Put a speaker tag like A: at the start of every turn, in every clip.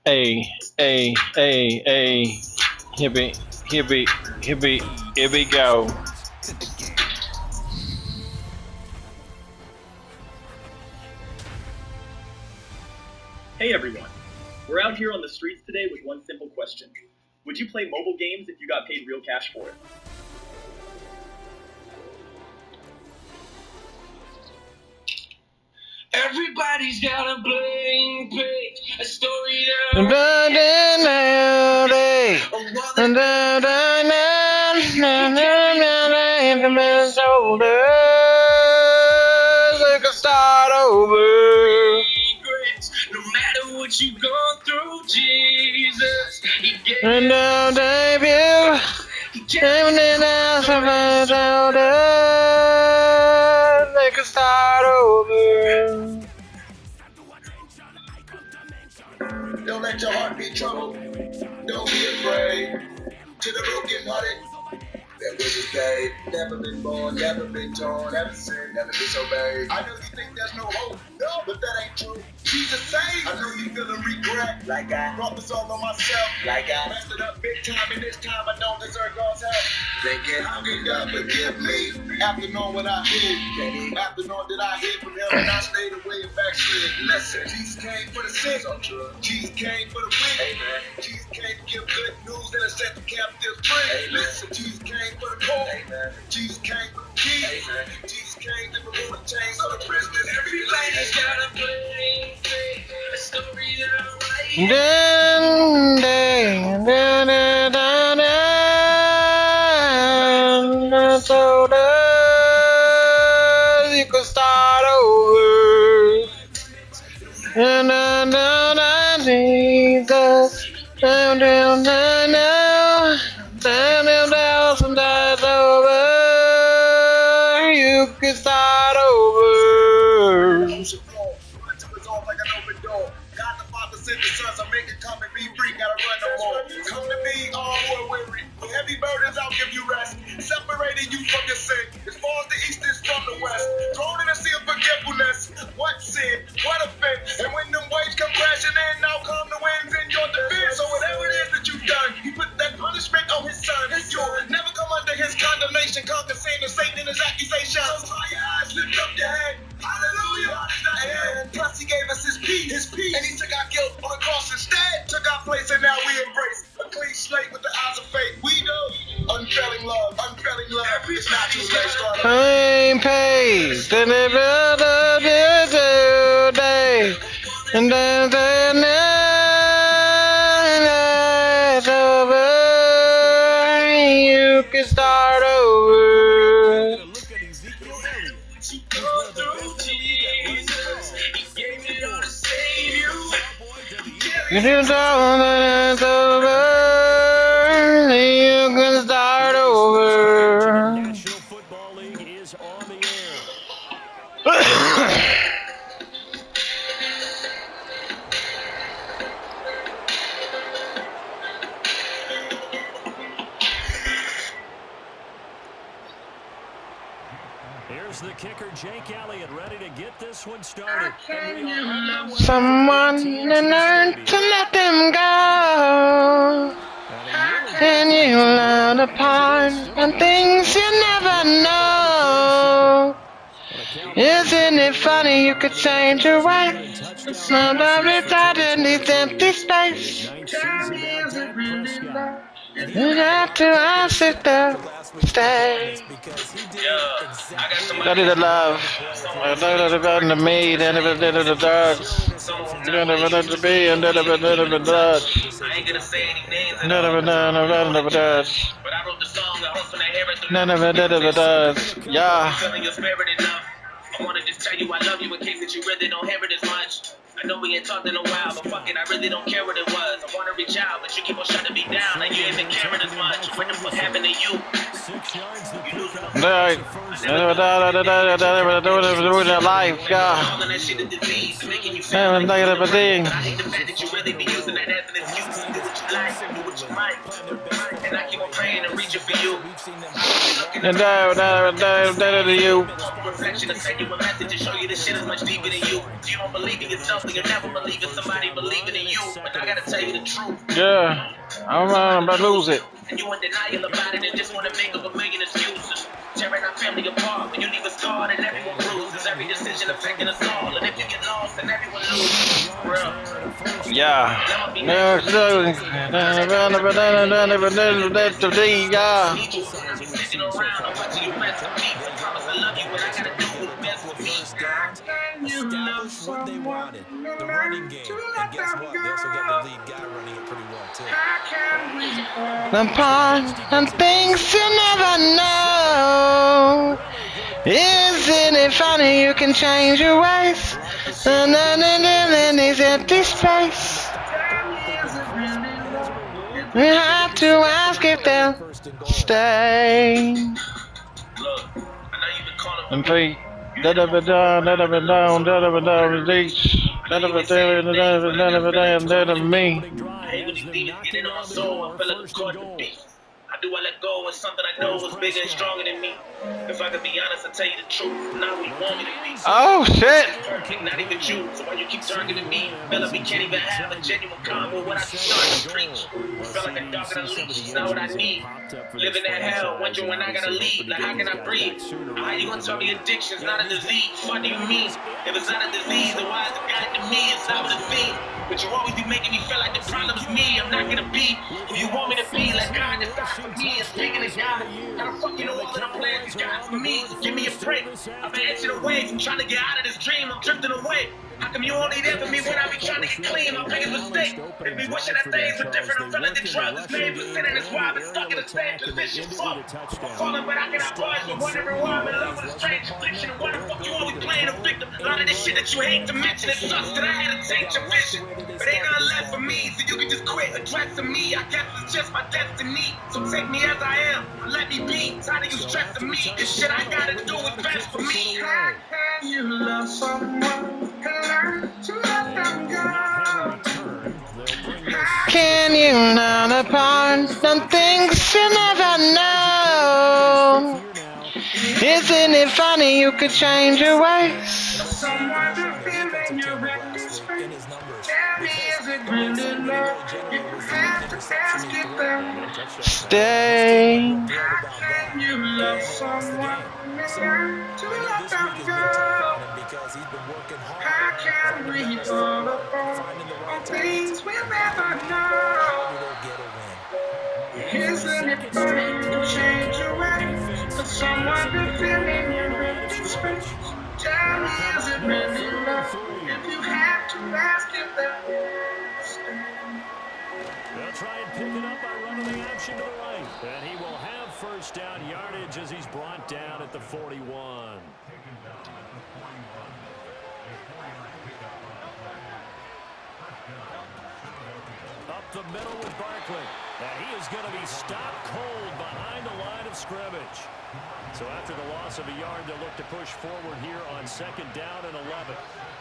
A: Hey, hey, hey, hey. Here we, here we go.
B: Hey everyone, we're out here on the streets today with one simple question. Would you play mobile games if you got paid real cash for it?
C: Everybody's got a blank page, a story
A: Dun, dun, dun, dun, day. Dun, dun, dun, dun, dun, dun, dun, dun, dun, shoulders. We can start over.
C: no matter what you've gone through, Jesus, He gave
A: And now debut. Even in our shoulders. We can start over.
D: Don't let your heart be troubled. Don't be afraid. To the broken hearted, that which is paid. Never been born, never been torn, never sinned, never disobeyed. I know you think there's no hope, no, but that ain't true. Jesus saved. I know you feeling regret, like I brought this all on myself, like I messed it up big time, and this time I don't deserve God's help. Thinking, how can God forgive me after knowing what I did? After knowing that I hid from Him and I stayed away and backslid. Listen, Jesus came for the sick, Jesus came for the weak. Amen. Jesus came to give good news and to set the captives free. Amen. Listen, Jesus came for the poor. Amen. Jesus came for the keys. Amen. Jesus came to remove the chains of the prisoners.
C: Everybody's got a blank page, a story that I write.
A: Dun, dun, dun, dun, dun, dun, shoulders. You can start over. Dun, dun, dun, dun, Jesus. Down, down, down, down. Down, down, down, sometimes over. You can start over.
D: Run to his arms like an open door. God the Father sent the Son, so make it come and be free. Gotta run no more. Come to me, all who are weary. With heavy burdens, I'll give you rest. Separating you from your sin. As far as the east is from the west. Thrown in a sea of forgetfulness. What sin? What offense? And when them waves come crashing in, now come the winds in your defense. So whatever it is that you've done, He put that punishment on His Son. You'll never come under His condemnation. Conquer sin and Satan and his accusations. So dry your eyes, lift up your head. Hallelujah. And plus He gave us His peace. And He took our guilt on the cross instead. Took our place and now we embrace a clean slate with the eyes of faith. We know unfailing love. It's not too late. Start over.
A: I'm paid. Dun, dun, dun, dun, dun, dun, dun. And then, it's over. You can start over.
C: What you go through, Jesus, He gave it all to save you.
A: You can start over. It's over. You can start over.
E: National Football League is on the air. Here's the kicker, Jake Elliott, ready to get this one started.
A: Someone learned to let them go. And you learn apart and things you never know. Isn't it funny you could change your way? Sometimes it's out in this empty space. You have to ask it to stay. That is the love. I love it about the meat and the drugs. And the be and the blood.
C: I ain't gonna say any names at
A: None
C: all,
A: of it does.
C: but I wrote the song. I hope when I hear it through
A: None of it does. Yeah.
C: feeling your spirit enough. I wanna just tell you I love you in case that you really don't hear it as much. I know we ain't talked in a while, but fuck it, I really don't care what it was. I wanna reach out, but you keep on shutting me down, and you ain't been caring as much. What the fuck happened to you?
E: 6 yards the
A: life, God.
C: And I hate the fact that you really be using that as an excuse to do what you like, do what you might. And I keep on praying and reaching for you. Reflection to send you a message to show you this shit is much deeper than you. If you don't believe in yourself, then you'll never believe in somebody believing in you. But I gotta tell you the truth.
A: Yeah, I'm about to lose it.
C: And you in denial about it and just want to make up a million excuses. Tearing our family apart when you leave us scarred and everyone bruises. Every decision affecting us all. And if you get lost, then everyone loses. Bro.
A: Yeah.
E: Established what they wanted, the running game, and guess what? They also got the lead guy running it pretty well too.
A: Upon some things you never know. Isn't it funny you can change your ways? And then these empty space. We have to ask if they'll stay. And three. Me.
C: Do I let go of something I know is bigger and stronger than me? If I could be honest, I'll tell you the truth. Not what you want me to be.
A: Oh shit!
C: Perfect, not even you. So why you keep targeting me? Feel like we can't even have a genuine convo when I start to preach. Feel like a dog in a leash, it's not what I need. Living that hell, wondering when I gotta leave. Like how can I breathe? How you gonna tell me addiction's not a disease? What do you mean? If it's not a disease, then why is it got to me? It's not what it be. But you always be making me feel like the problem's me. I'm not gonna be who you want me to be. Like God decides for me and speaking to God. How the fuck you know all of the plans you got for me? Give me a break. I've been edging away from trying to get out of this dream. I'm drifting away. How come you only there for me when I be trying to get clean? My biggest mistake. If we wishing that things were different, I'm feeling the drugs is made for sinning. That's why I've been stuck in the same position. Fuck. I'm falling, but I cannot budge. But wondering why I'm in love with a strange affliction. And why the fuck you always playing a victim? A lot of this shit that you hate to mention. It sucks that I had to change your vision. But ain't nothing left for me, so you can just quit addressing me. I guess it's just my destiny. So take me as I am, let me be. Tired of you stressing me. This shit I gotta do is best for me. How can you love someone and learn to let them go?
A: Can you learn apart some things you never know? Isn't it funny you could change your ways?
C: Someone to feel in your reckless face. Tell me, is it really love? You have to ask it them.
A: Stay.
C: How can you love someone and learn to let them go? How can we fall apart on things we'll never know? Isn't it funny to change your ways for someone to fill in your empty space? Tell me, is it really love? If you have to ask if they'll stay.
E: They'll try and pick it up by running the option to the right. And he will have first down yardage as he's brought down at the 41. Up the middle with Barkley. And he is going to be stopped cold behind the line of scrimmage. So after the loss of a yard, they'll look to push forward here on second down and 11.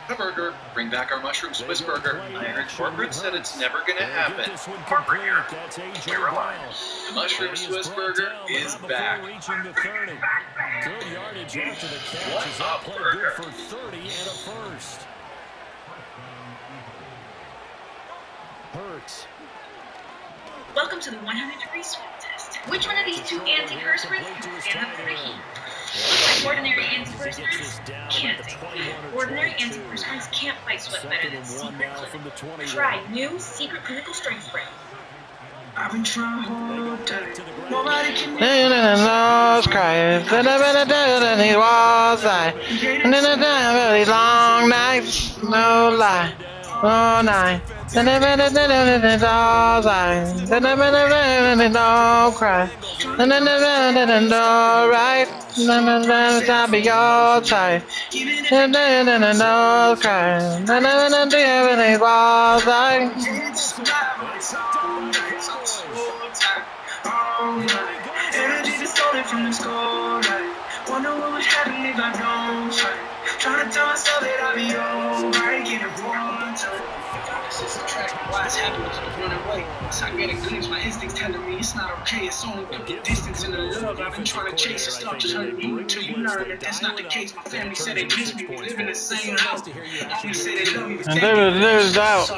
F: The burger. Bring back our mushroom Swiss burger. I heard corporate said it's never going to happen. Corporate here. The mushroom Swiss burger is back.
E: Good yardage after the catch. Is that play good for 30 and a first? Hurts.
G: Welcome to the 100-degree swim test. Which one of these two antiperspirants can stand up to the heat? Looks like ordinary antiperspirants can't take heat. Ordinary antiperspirants can't fight sweat better than Secret Clinical. Try new Secret Clinical Strength Spray.
C: I've been trying to hold tight. Nobody can
A: Lost cries, and I've been doing these walls, and then I've done these long nights, no lie, all night. And I've been doing these all nights, and I've been doing don't cry, and then I've been alright, and then I'll be all tight, and then don't cry, and then I've been doing these walls,
C: energy distorted from the score.
D: Wonder what would happen if I don't try. Trying to tell myself that I'll be alright. Give it one time. If I persist in track, why it's happening to the running away. Once I get a glimpse, my instincts telling me it's not okay. It's only put the distance in the love I've been trying to chase. It starts just hurting you until you learn that that's not the case. My family said they miss me. We live in the same house. Mommy said they love me.
A: And there's out.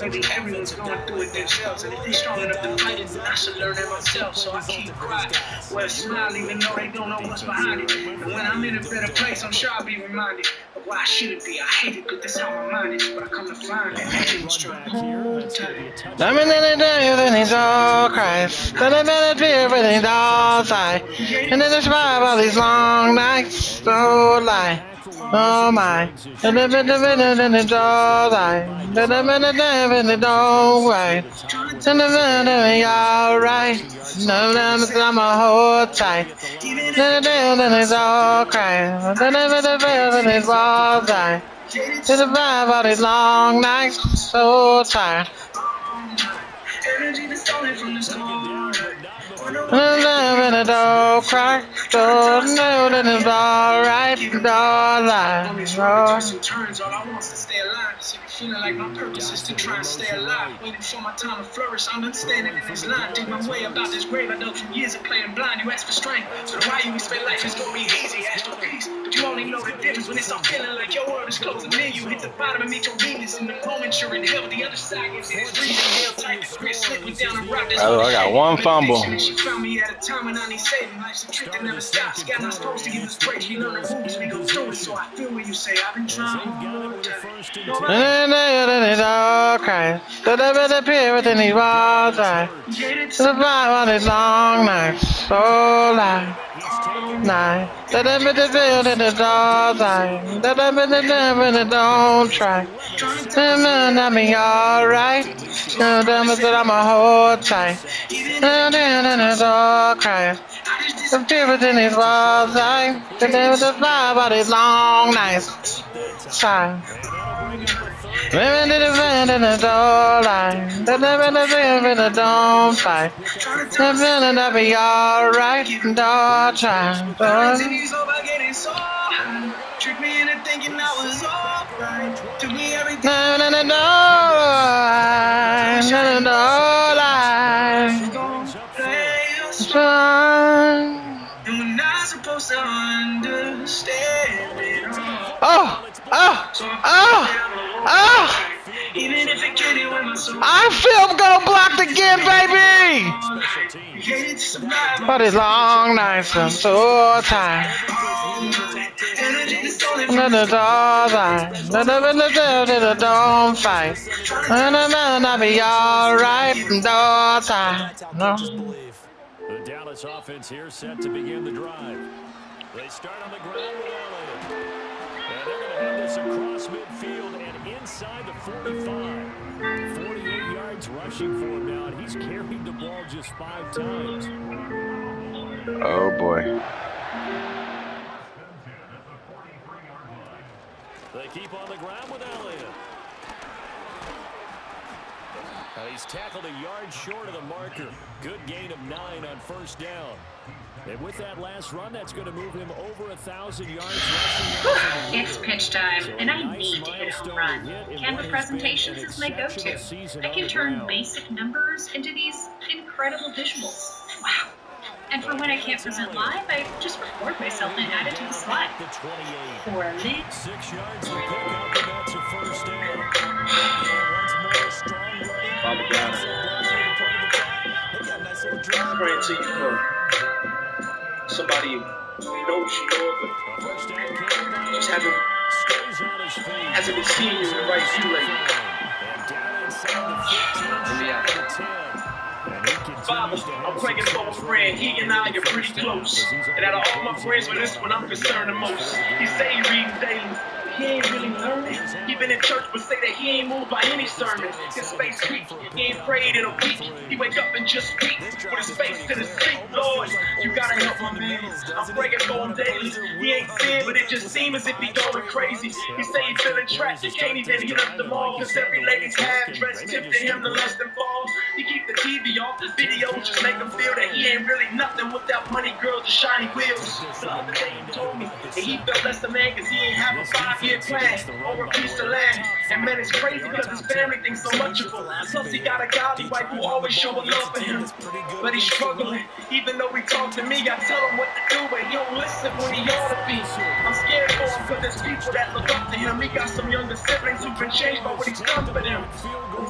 D: Maybe everyone's going through it themselves. And if they strong enough to fight it, then I should learn it myself. So I keep quiet. Wear a smile even though they don't know what's behind it. And when I'm in a better place, I'm sure I'll be reminded of why I shouldn't be. I hate it, but that's how my mind is. But I come to find that I didn't struggle all the time.
A: I'm in the day when he's all Christ. Then I'm in a tear when he's all sigh. And then there's five all these long nights. So lie. Oh my. And then it's all lie. Then I'm in the day when it's all right. And then it's alright. No, I'm a whole tight. Then it's all Christ. Then I'm in the day when it's all right. To survive all these long nights, so tired.
D: Energy that's stolen from the sky.
A: And the door crack, don't know that it's alright,
D: Twists and turns, all I want is to stay alive. So feeling like my purpose is to try and stay alive. Waiting for my time to flourish, I'm done standing in this line. Dig my way about this grave, I dug from years of playing blind. You ask for strength, so why you expect life is gonna be easy? Ask for peace, but you only know the difference when it's all feeling like your world is closing in. You hit the bottom and meet your weakness. In the moment you're in hell, the other side gives it its reason. Hell tight, the grit slip me down and rock this.
A: Oh, I got one fumble.
D: She found me at a time when I need saving. Life's a trick that never stops. God not supposed to give us breaks. We learn the rules, we go through it. So I feel when you say I've been trying.
A: And then it's all Christ. Then I'm appear within these walls, I survive all these long nights, so long night. Then I'm in the field and it's all time. Then I'm in the damn and it don't try. Then I'll be alright. Then I'm a whole tight. Then it's all Christ. I'm here within these walls, I then survive all these long nights. Time. Living to the vent in the door line. The living the vent in the don't fight. The feeling I'll be alright. Don't try.
D: Trick me into thinking I was alright. Took me everything.
A: Living in the door line.
D: And we're not supposed to understand it
A: Oh!
D: all. Even if it can't with my soul.
A: I feel go blocked again, baby! But it's long nights, I'm so tired. Don't fight. I'll be alright. Don't tie. No.
E: The Dallas offense here set to begin the drive. They start on the ground with Elliott. And they're going to have this across midfield and inside the 45. 48 yards rushing for him now, and he's carried the ball just 5 times.
A: Oh, boy.
E: They keep on the ground with Elliott. He's tackled a yard short of the marker. Good gain of 9 on first down. And with that last run, that's going to move him over 1,000 yards rushing.
G: It's pitch time, and I need to hit a home run. Canva presentations is my go-to. I can turn basic numbers into these incredible visuals. Wow. And for when I can't present live, I just record myself and add it to the slide. For a link.
E: 6 yards to pick up, and that's a first down.
B: Bobby got it. Pray until you know somebody you know what you know, but just hasn't been seeing you in the right view lately. Bob, I'm cranking for a friend. He and I are pretty close. And out of all my friends, with this one I'm concerned the most. He say he reading daily. He ain't really learning. He been in church but say that he ain't moved by any sermon. His face weak, he ain't prayed in a week. He wake up and just speak with his face to the street. Lord, you gotta help my man. I'm praying for him daily. He ain't sin, but it just seems as if he going crazy. He say he feeling trapped, he can't even hit up the mall. Cause every lady's half dressed tip to him to lust and fall. He keep the TV off, the video just make him feel that he ain't really nothing without money, girls, and shiny wheels. The other day he told me that he felt less a man because he ain't have a 5-year plan or a piece of land. And man, it's crazy because his family thinks so much of him. Plus he got a godly wife who always showing love for him. But he's struggling, even though he talk to me, I tell him what to do, but he don't listen when he ought to be. I'm scared for him because there's people that look up to him. He got some younger siblings who've been changed by what he's done for them. Is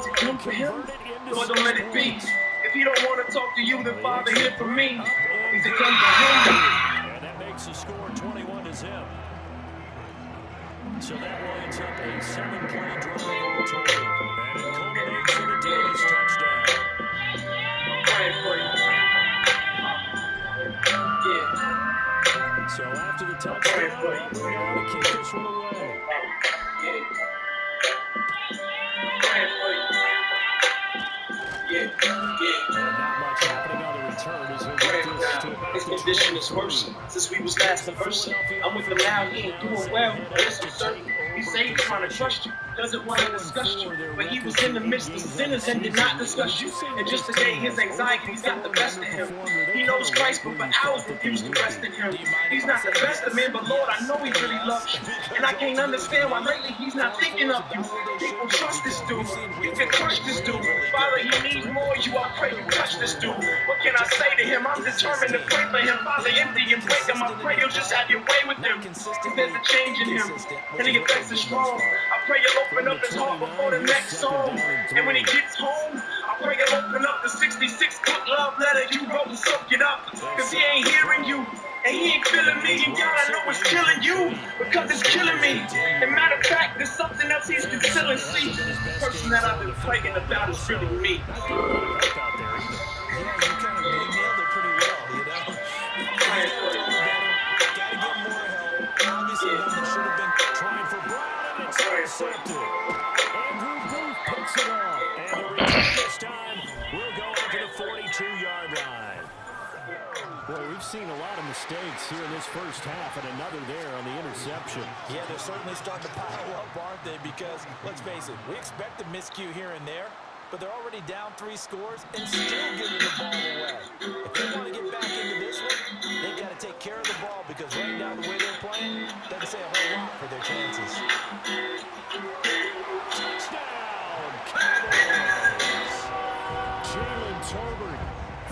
B: it done for him? Lord, don't let it be. If he don't want to talk to you, then Father, hear from me. Is it done for him?
E: And that makes the score 21-0. So that winds up a 7-play drive all total. And it culminates in a Davis touchdown. So after the touchdown, Auburn now to kick this one away. Not much happening on the return as
B: his condition is worse since we was last in person. I'm with him now, he ain't doing well, but it's for certain. He say he's trying to trust you, doesn't want to discuss you, but he was in the midst of sinners and did not discuss you. And just today, his anxiety's got the best of him. He knows Christ, but for hours refused to rest in him. He's not the best of men, but Lord, I know he really loves you. And I can't understand why lately he's not thinking of you. People trust this dude. You can crush this dude. Father, he needs more of you. I pray you touch this dude. What can I say to him? I'm determined to pray for him. Father, empty and break him. I pray you'll just have your way with him. There's a change in him. And he gets strong. I pray you'll open up his heart before the next song. And when he gets home, I pray you'll open up the 66-foot love letter you wrote and soak it up. Cause he ain't hearing you. And he ain't feeling me, and God, I know it's killing you, because it's killing me. And matter of fact, there's something else he's concealing. See, the person that I've been praying about is really me.
C: Yeah, you kind of nailed it pretty well, you know? Gotta get more help. Obviously, one should have been
E: trying for Brown, and it's intercepted. Andrew Booth picks it off, and the return this time will go out to the 42-yard line. Well, we've seen a lot of mistakes here in this first half, and another there on the interception.
C: Yeah, they're certainly starting to pile up, aren't they? Because, let's face it, we expect a miscue here and there, but they're already down 3 scores and still giving the ball away. If they want to get back into this one, they've got to take care of the ball, because right now, the way they're playing doesn't say a whole lot for their chances.
E: Touchdown, Cowboys! Jalen Tolbert,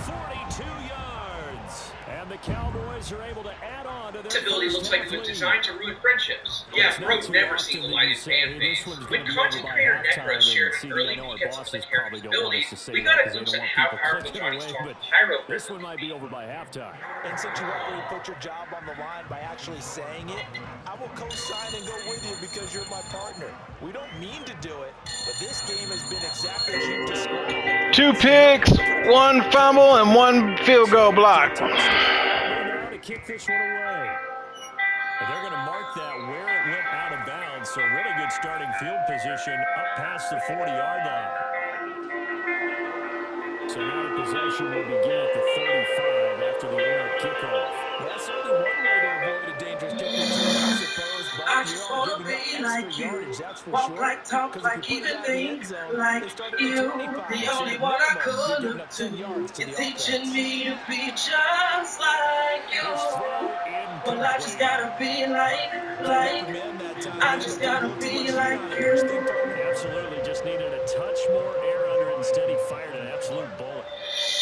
E: 42 yards. And the Cowboys are able to add on to their
F: ability looks like it was designed to ruin friendships. Yeah, Bro's never seen the light in fan base. When content creator Necro shared an early peek at some of the character's abilities, we got a glimpse at how powerful Johnny Storm's pyro.
E: This one might be over by halftime.
C: And since you already put your job on the line by actually saying it, I will co-sign and go with you because you're my partner. We don't mean to do it, but this game has been exactly as you described.
A: 2 picks, 1 fumble, and 1 field goal block.
E: To kick this one away. And they're going to mark that where it went out of bounds. So really good starting field position up past the 40-yard line. So now the possession will begin at the 35 after the errant kickoff.
C: That's certainly one way to avoid a dangerous kick return, I suppose.
B: I just want to be like you, walk like, talk like, even think like you. The only one I could look to. You're teaching me to be just like you. Well, I just gotta be like, I just gotta be like you.
E: Absolutely, just needed a touch more air under it. Instead, he fired an absolute bullet.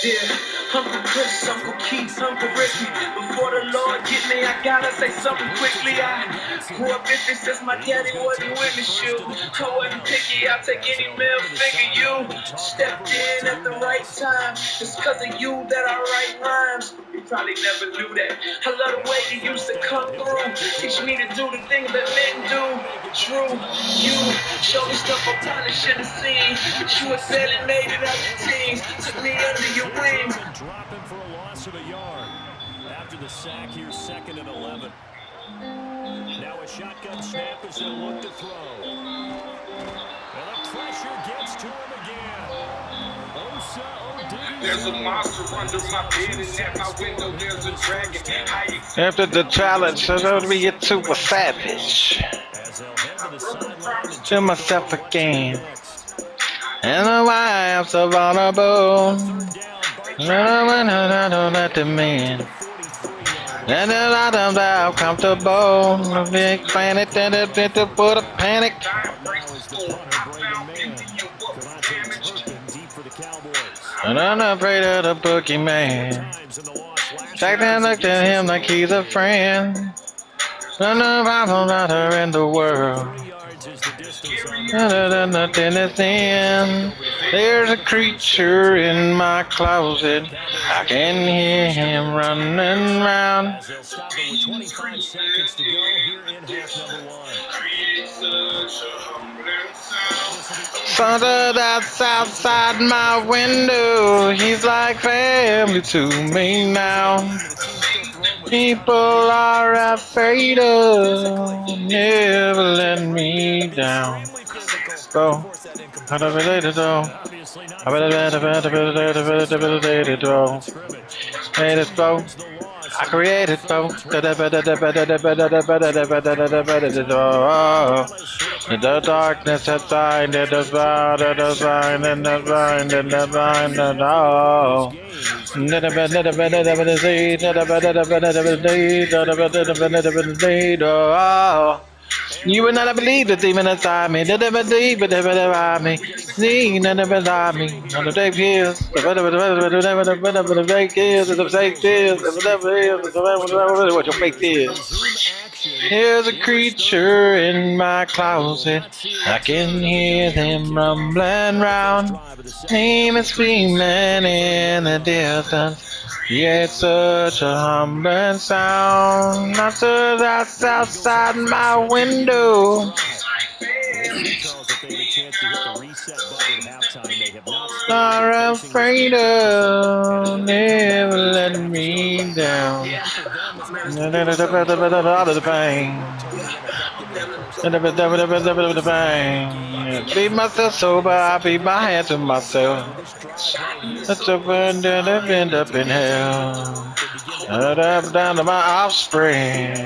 B: Yeah, Uncle Chris, Uncle Keith, Uncle Ricky. Before the Lord get me, I gotta say something quickly. I grew up in this since my daddy wasn't with the shoe. I wasn't picky, I'll take any male figure. You stepped in at the right time. It's cause of you that I write rhymes. You probably never knew that. I love the way you used to come through. Teach me to do the things that men do. True, you showed me stuff I probably should have seen. But you had barely made it out the teens. Took me under your wings.
E: Dropping for a loss of a yard. After the sack, here's 2nd and 11. Now a shotgun snap as they'll look to throw. And the pressure gets to him again.
D: There's a monster under my bed, and at my window there's a dragon.
A: After the challenge, so don't we get super savage. To myself again. And why I'm so vulnerable. I don't let them in. And a lot of them comfortable. Big planet and a bit to put a panic. And I'm afraid of the boogeyman. Jack then looked at him like he's a friend. None of other in the world. Nothing is in. There's a creature in my closet. I can hear him running round. Something that's outside my window. He's like family to me now. People are afraid of never letting me down. So, how do I let it go? I created though. In the darkness outside, in the fire, in the vine, in the vine, in the vine, and all. You would not believe the demon inside me. Never believe it, never about me. See, never beside me. On the day pills, the fake is, the fake is, the never is, what your fake is. There's a creature in my closet. I can hear them rumbling round. Name is screaming in the distance. Yet such a humbling sound. Not so that's outside my window. Are afraid of never letting me down. Out of the pain. The pain. Beat myself sober, I beat my hand to myself. That's a burn that I've end up in hell. Down to my offspring.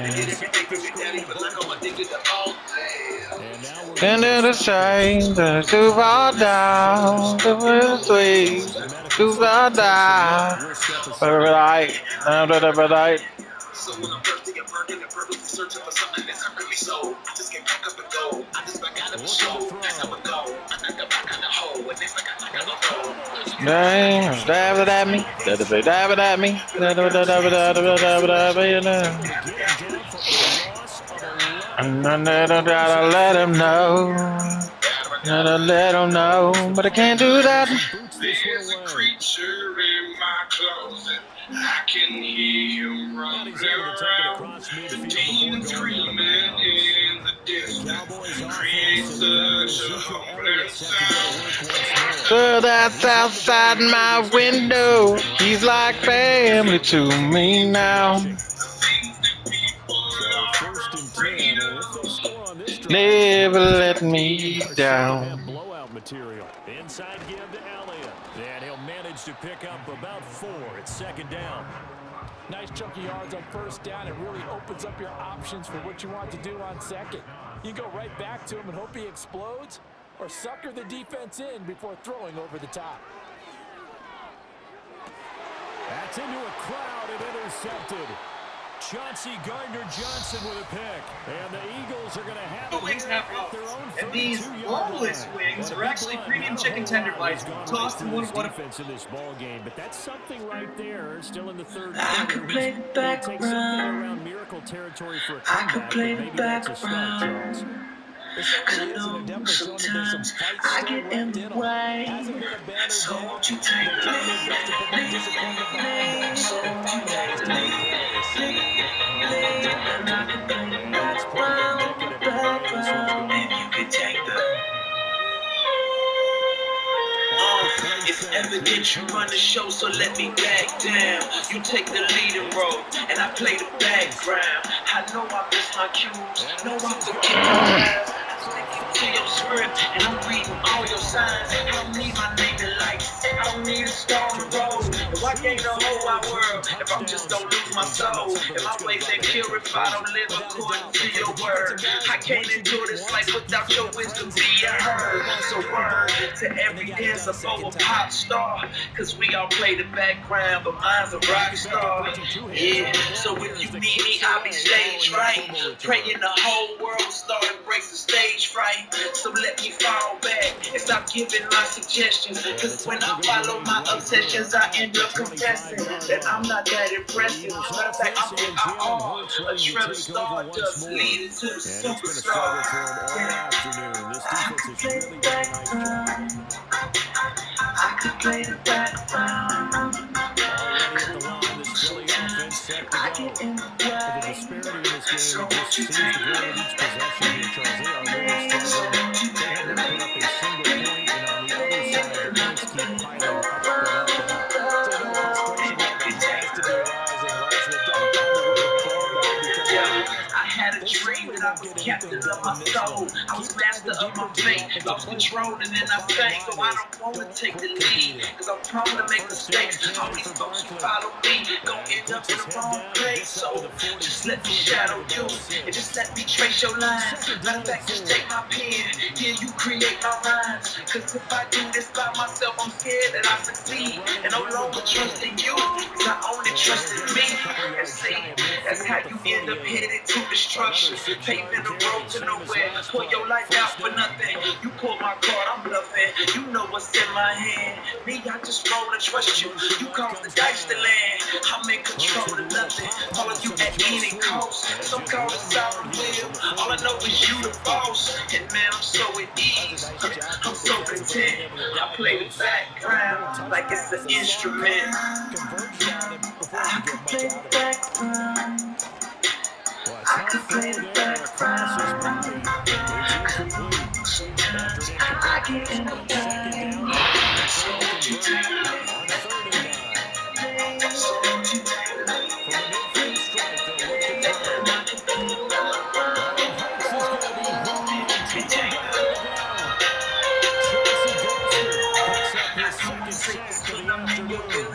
A: And then the shame, too far down, too sweet, too far down. Right.
D: So when I'm thirsty and burning and purposely searching for something that's not really so, I just get back up and go. I just back out of the show. That's how it go. I knock the back on the hole when it's like I go.
A: Dang, stab it at me. Stab it at me. And I gotta let him know. Gotta let him know. But I can't do that.
D: There's a creature in my closet. I can hear him running around. The demon screaming in the distance. Creates such a humbling sound.
A: So that's outside my window. He's like family to me now. Never let me down.
E: Blowout material. Inside give to Elliott. And he'll manage to pick up about 4. It's second down.
H: Nice chunky yards on first down. It really opens up your options for what you want to do on second. You go right back to him and hope he explodes, or sucker the defense in before throwing over the top.
E: That's into a crowd and intercepted. Chauncey Gardner-Johnson with a pick. And the Eagles are going to have
F: The wings have rows, and these boneless wings are actually premium chicken tender bites tossed in one
E: defense in this ball game, but that's something right there. Still in the third
C: I
E: quarter.
C: could play the background.
E: Take something around miracle territory for a
C: I could
E: comeback,
C: play
E: but
C: the
E: maybe that's a start, Charles.
C: background. Cause I know sometimes I get in the way. So won't you take the lead? So won't you take the lead? And I can play the background. And you can take the.
D: It's evident you run the show, so let me back down. You take the leading role, and I play the background. I know I miss my cues, know I forget your lines. I'm sticking to your script, and I'm reading all your signs. I don't need my name in lights, I don't need a star on the road.
B: I gain the whole wide world if I'm just don't lose my soul? If my ways ain't pure, if I don't live according to your word, I can't endure this life without your wisdom being heard. So word to every dancer for a pop star, cause we all play the background, but mine's a rock star. Yeah, so if you need me, I'll be stage right. Praying the whole world will start embracing stage fright. So let me fall back and stop giving my suggestions, cause when I follow my obsessions, I end up confessing that I'm not that impressive. Matter of fact, I'm what I are, a Trevor Stardust leading to the superstar. I could play the background. I get in the way. So won't you take me? So won't you take me? I had a dream that I was captain of my soul. I was master of my fate. Lost control and then I sank. So I don't want to take the lead, cause I'm prone to make mistakes. All these folks who follow me gon' end up in the wrong place. So just let me shadow you and just let me trace your lines. Matter of fact, just take my pen. Yeah, you create my rhymes. Cause if I do this by myself, I'm scared that I succeed and no longer trust in you, cause I only trust in me. And see, that's how you end up headed to destruction. Paving the road to nowhere. Pour your life out for nothing. You pull my card, I'm bluffing. You know what's in my hand. Me, I just roll and trust you. You cause the dice to land. I'm in control of nothing. Follow you at any cost. Some call it sovereign will. All I know is you the boss. And man, I'm so at ease. I'm so content. I play the background like it's an instrument. I can play the background. I can play the background. I get in the game. So won't you take me? So won't you take me?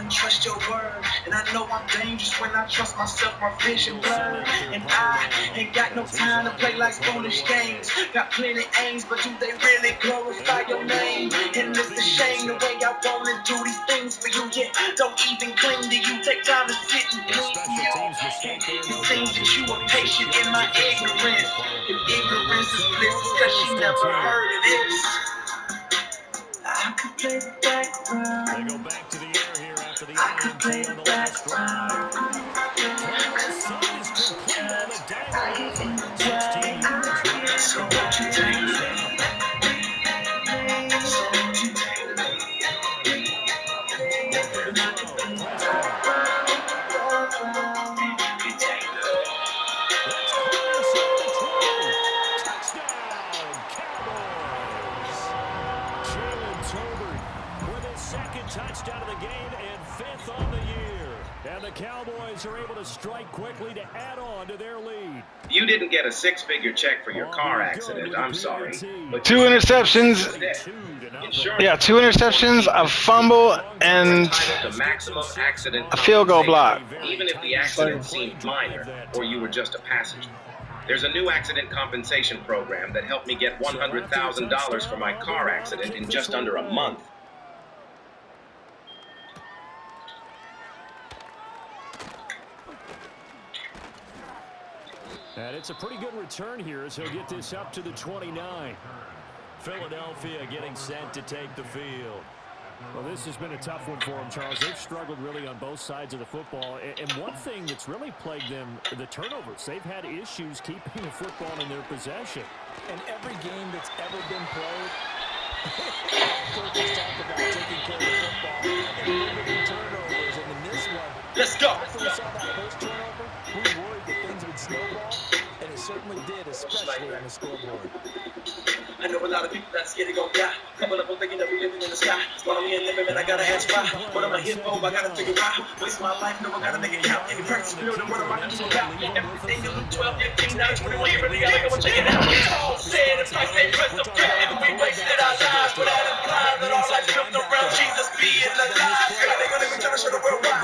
B: Trust your word, and I know I'm dangerous when I trust myself, my vision blurred, and I ain't got no time to play like foolish games. Got plenty aims, but do they really glorify your name? And it's a shame the way I wanna do these things for you, yet don't even cling to you. Take time to sit and clean for you. It seems that you are patient in my ignorance, and ignorance is bliss, cause she never heard of this. I could play the background.
E: They go back to the air here after the
B: I could play the background. I get in the way. So won't you take me? So won't you take me?
E: Touchdown of the game and 5th on the year. And the Cowboys are able to strike quickly to add on to their lead.
F: You didn't get a six-figure check for your car accident. I'm sorry. But
A: 2 interceptions. Yeah, 2 interceptions, a fumble, and
F: the maximum accident
A: a field goal block.
F: Even if the accident seemed minor or you were just a passenger. There's a new accident compensation program that helped me get $100,000 for my car accident in just under a month.
E: And it's a pretty good return here as he'll get this up to the 29. Philadelphia getting set to take the field. Well, this has been a tough one for them, Charles. They've struggled really on both sides of the football. And one thing that's really plagued them, the turnovers. They've had issues keeping the football in their possession.
H: In every game that's ever been played, coaches talk about taking care of the football and limiting turnovers. And in this one,
B: let's go.
H: After we saw that first turnover, we worried that things would snowball, and it certainly did, especially on the scoreboard.
B: I know a lot of people that's scared to go die. Couple of them thinking that we living in the sky. While I'm here living, man, I gotta ask why. What am I here for? I gotta figure out. Waste my life, no, I gotta make it count. Any practice building, what am I gonna do about? Everything you look 12, 15, now 21, you really gotta go check it out. It's all said, if I say press the prayer, and we wasted our lives. But that implies that all life built around Jesus being alive. God, they're gonna be trying to show the world why.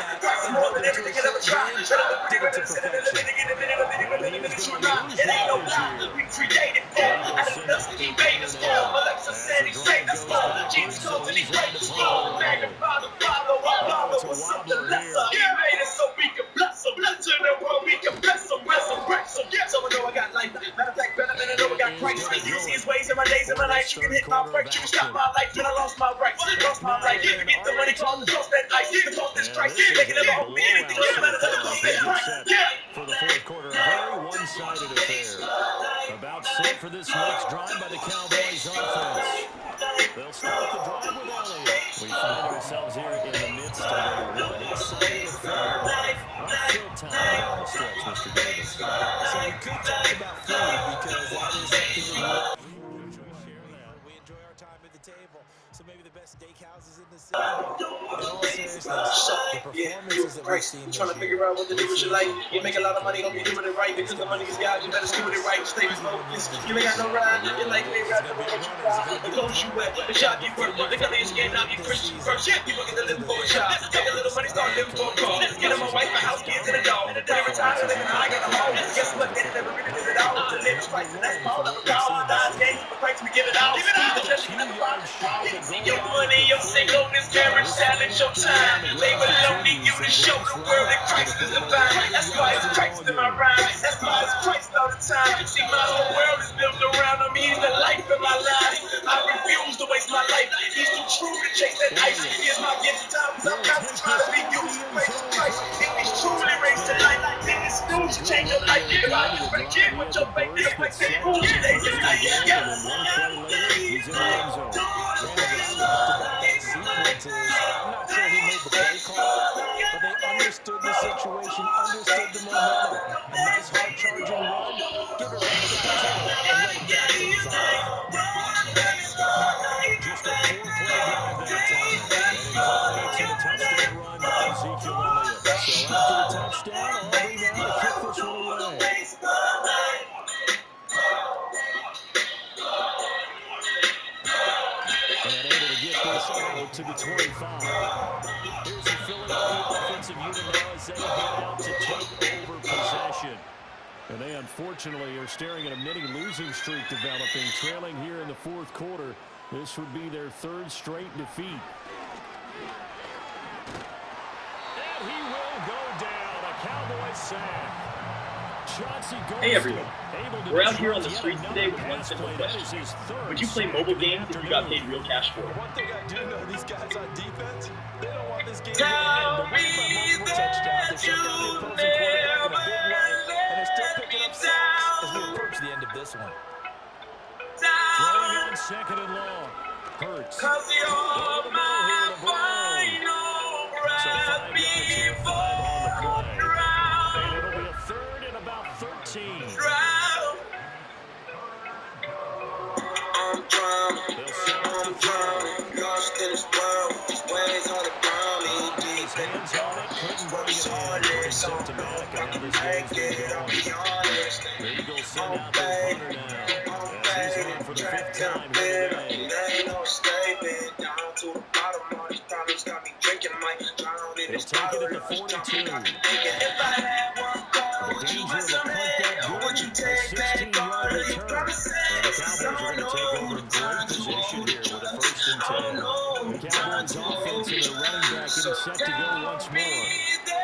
D: everything you ever tried. Shut up, pretty women, sit in the living, get a minute of it, that you lie. It ain't no lie, we created that. Out of the dust, he made us fall. Alexa said he saved us all. James comes and he breaks us all. Magnify the Father, while Father was something lesser. He made us so we can bless him. To the world, we can bless him, resurrection. So I know I got life. Matter of fact, better than I know I got Christ. You see his ways in my days and my nights. You can hit my break, you can stop my life. When I lost my rights, lost my right. You can get the money, call the toast that ice. The toast is Christ. They can never hold me anything. You better than the toast that Christ.
E: For the fourth quarter, a very one-sided affair. About set for this next drive by the Cowboys offense. They'll start the drive with Elliott. We find ourselves here in the midst of a one-sided affair. Field time down the stretch, Mr. Davis.
H: So we could talk about food because that is something that we enjoy our time at the table. So maybe the best steakhouses in the city. In all seriousness, the performances that we've seen.
D: Trying to figure out what to do with your life. You make a lot of money, hope you're doing it right. Because the money is God, you better steward it right. Stay focused. You ain't got no ride. Your life ain't right. The road you ride. The clothes you wear. The job you work. The color you skin. Now you Christian first. People get to live for a job. Take a little money, start living for a car. Get my wife, a house, kids, and a dog. Then I retire, living high, get a home. Guess what? They never really live it out. The living Christ, and that's all of the power. God's game, for Christ, we give it out. Give it out. Just you never find your money, your singleness, marriage, talent, your time. They will only you to show the world that Christ is divine. That's why it's Christ in my rhyme. That's why it's Christ all the time. See, my whole world is built around him. He's the life of my life. I refuse to waste my life. He's too true to chase that ice. Here's my gift. Times I'm not trying to be used. Praise Christ. He's truly raised to life. He's new to change your life. If I can forget what your faith is, like they rule today. Yes.
E: He's in the end zone.
H: I'm not sure he made the play call, but they understood the situation, understood the momentum. A nice hard charging run, give it right back to him, and let him get things off.
E: Just a four-play drive that time. And to the touchdown run by Ezekiel Elliott. So after the touchdown, Aubrey now to kick this one away. And able to get this out to the 25. Here's the Philadelphia offensive unit now as they head out to take over possession. And they unfortunately are staring at a mini losing streak developing, trailing here in the fourth quarter. This would be their third straight defeat. And he will go down. A Cowboys sack.
F: Hey everyone, we're out here on the streets today with one simple question. Would you play mobile games if you got paid real cash for it?
H: One thing I do know, these guys on defense, they don't want this game to end. But multiple touchdowns, they shut down the opposing quarterback in a big way, and they're still picking up sacks as we approach the end of this one.
E: Throwing on second and long. Hurts.
D: Cause you're my final breath before
E: And it'll be a third and about 13.
D: I'm drowning, lost in this world, these waves on the ground,
E: His hands on it, couldn't bring it in. Very symptomatic of how this game's been going. The Eagles send out their punter now. As he's run for the fifth time here today. He'll take it at the 42. The danger of a punt that good, a 16-yard return. And the Cowboys are going to take over in great position here with a 1st and 10. The Cowboys offense and their running back getting set to go once more.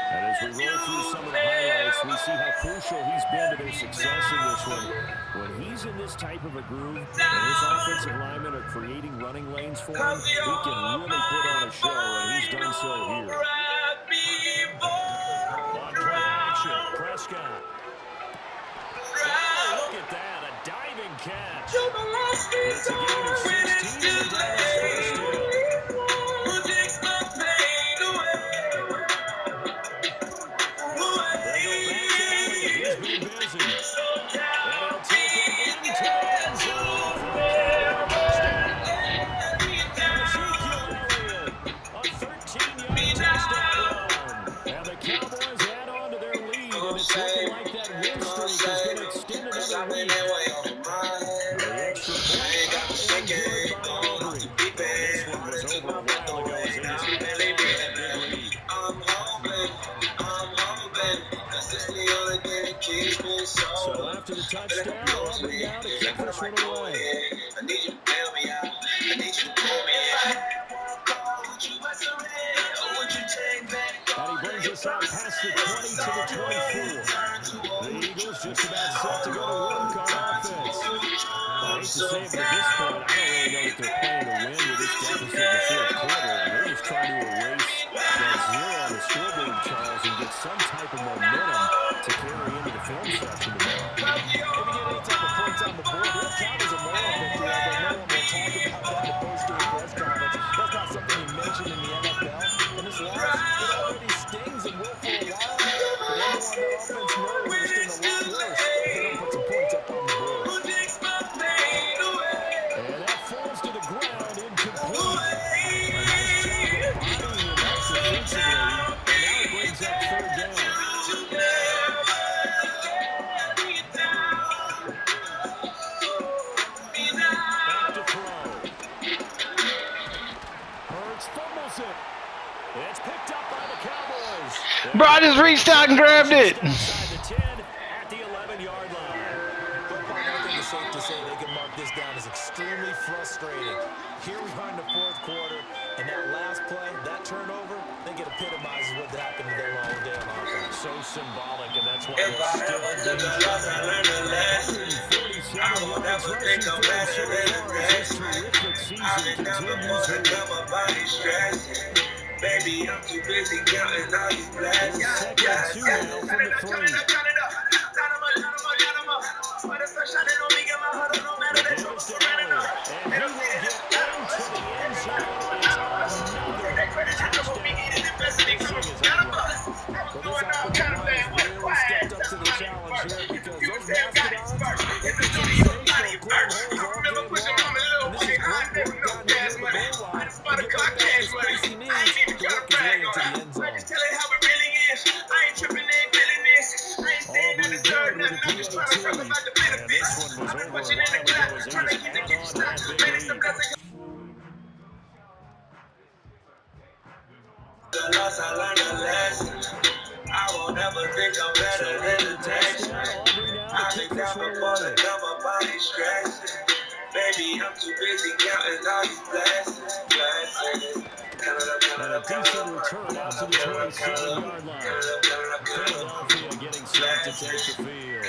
E: And as we roll through some of the highlights, we see how crucial he's been to their success in this one. When he's in this type of a groove and his offensive linemen are creating running lanes for him, he can really put on a show, and he's done so here. On play action, Prescott. Oh, look at that, a diving catch. It's a gain of 16 and Dallas first down. this out past the 20 to the 24. The Eagles just about set to go to work on offense. I hate to say it, but at this point, I don't really know that they're playing to win with this deficit in the fourth quarter. They're just trying to erase that zero on the scoreboard, Charles, and get some type of momentum to carry into the film section tomorrow.
H: If you get any type of points on the board, it'll count as a moral victory, although no one will talk about that in post-game press conference. That's not something you mention in the NFL. And this loss, it already stings and will for a while. But anyone that offense knows it'll sting a lot worse if they don't put some points up on the board.
E: And that falls to the ground incomplete. A nice job of bodying him up defensively. And now he brings up third down. Back to throw. Hurts fumbles it. It's picked up by the Cowboys.
A: Bro, I just reached out and grabbed it.
E: Outside the 10 at the 11-yard line.
H: I think it's safe to say they can mark this down as extremely frustrating. Here we are in the fourth quarter, and that last play, that turnover, I think it epitomizes what happened to them all day on offense.
E: So symbolic, and that's why
D: If I ever took a loss, I learned a lesson. I will never think I'm better than the rest. I've been never more than my body stressing. Baby, I'm too busy counting all these blessings.
E: Second two now from the 3.
D: I learned a lesson. I won't ever think I'm better than the next. I've been never more than my body stressing. Baby, I'm too busy counting all these blessings.
E: And a decent return out to the 27-yard line. Philadelphia getting set to take the field.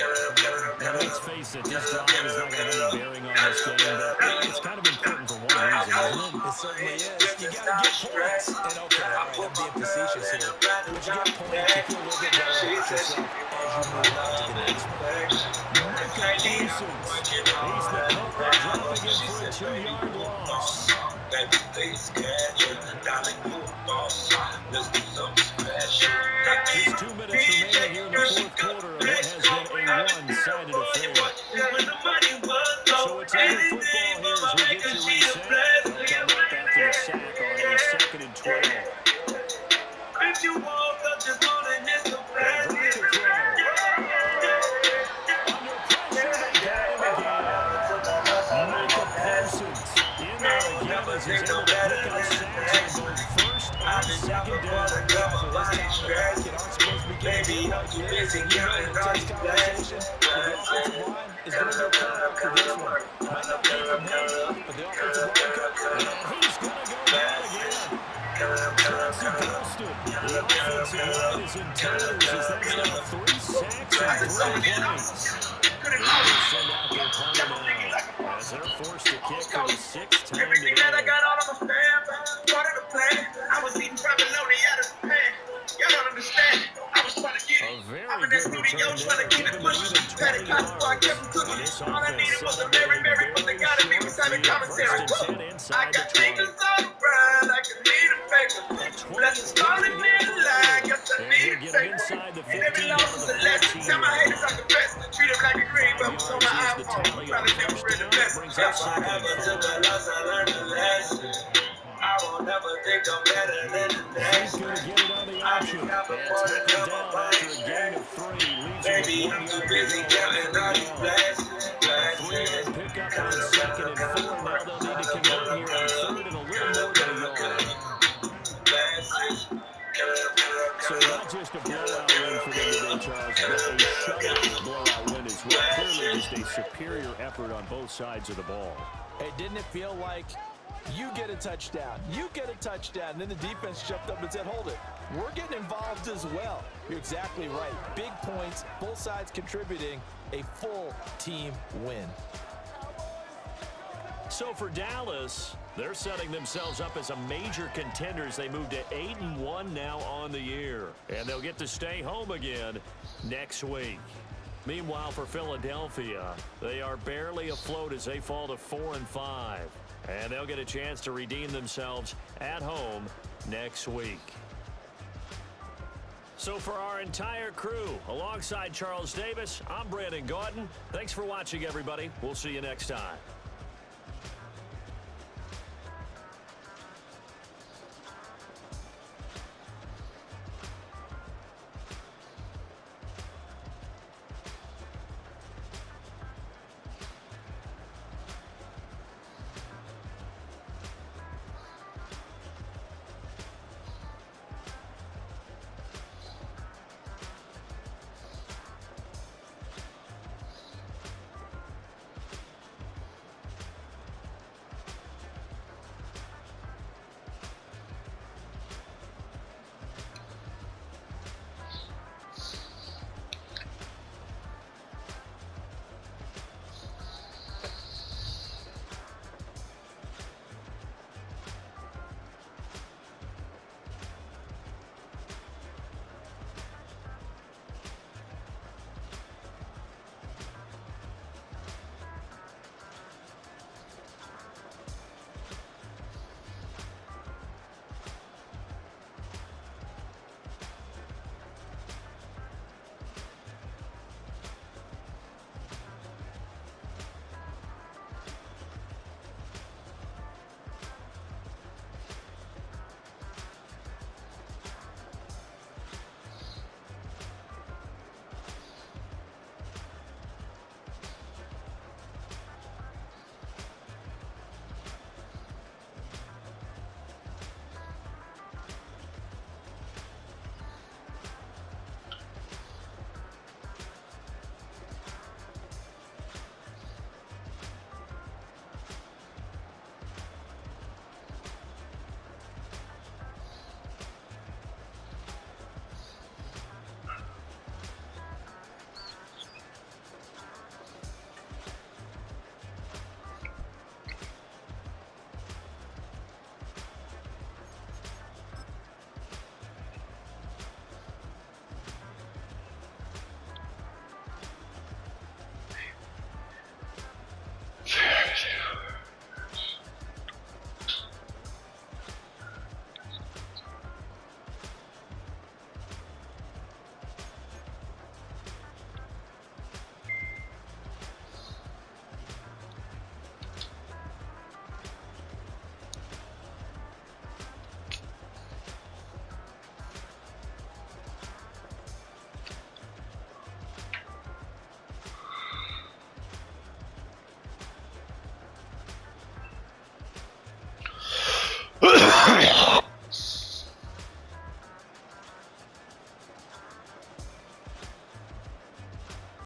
E: And let's face it, this drive is not going to have any bearing on this game, but it's kind of important for one reason, isn't it?
H: It certainly is. You got to get points. And okay, all right, I'm being facetious here. But you get points, you feel a little bit better about yourself as you move on to the next one.
E: He's the culprit dropping in for a 2-yard loss. Just 2 minutes remaining here in the fourth quarter of what has been a one-sided affair. So it's under football here as we get you reset. They'll come right back to the sack on a 2nd and 12.
D: Baby, I'm too busy counting all these blessings.
H: The offensive line is going to go cut up for this one. Might not be from him, but the offensive line cut.
E: And he's going to go down again. Chelsea posted. The offensive line is in tears as that's now 3 sacks and 3 plays. They will send out their punter now as they're forced to kick for the 6th time
B: Everything that I
E: today.
B: got all on my fam, part of the plan. I was eating pepperoni out of the pan. Y'all don't understand. I was trying to get it.
E: A very
B: I'm in that
E: good
B: studio
E: return
B: trying to
E: there.
B: get it
E: Give
B: pushed.
E: them even
B: Had it
E: 20
B: caught before I
E: yards.
B: kept it cooking.
E: This
B: All I
E: offense
B: needed was a
E: celebrating
B: Mary, but they gotta be beside the commentary.
E: First and 10
B: I
E: inside
B: got
E: the 20.
B: fingers on the grind, I can lead a paper. Blessings falling in the line, guess I
E: And
B: need
E: he'll
B: a
E: get him
B: paper.
E: inside the
B: And every
E: 15
B: loss
E: down
B: is
E: to
B: a
E: the
B: lesson.
E: 14.
B: Tell my haters I confess. Treat them like a green, but who's on my
E: Yards is the
B: iPhone.
E: tally
B: Trying
E: on
B: to do
E: first
B: for the
E: down. That
B: best.
E: brings up
D: If I
E: 2nd
D: ever
E: and
D: took
E: 4.
D: a loss, I learned a lesson. I won't never think I'm better than the
E: He's
D: next.
E: going to get it on the option. And taken down after a gain of 3. Leaves him
D: Baby,
E: with 1
D: I'm too
E: yard to
D: busy
E: go on
D: counting all
E: 3rd
D: these
E: down.
D: blessings.
E: A 3-yard pickup on 2nd and 4. Now they'll need to convert here on 3rd and a little more than a yard. So not just a blowout win for them today, Charles, but a shutout blowout win as well. Clearly just a superior effort on both sides of the ball.
H: Hey, didn't it feel like You get a touchdown. You get a touchdown. And then the defense jumped up and said, hold it. We're getting involved as well. You're exactly right. Big points, both sides contributing, a full team win.
E: So for Dallas, they're setting themselves up as a major contender as they move to 8-1 now on the year. And they'll get to stay home again next week. Meanwhile, for Philadelphia, they are barely afloat as they fall to 4-5. And they'll get a chance to redeem themselves at home next week. So for our entire crew, alongside Charles Davis, I'm Brandon Gautin. Thanks for watching, everybody. We'll see you next time.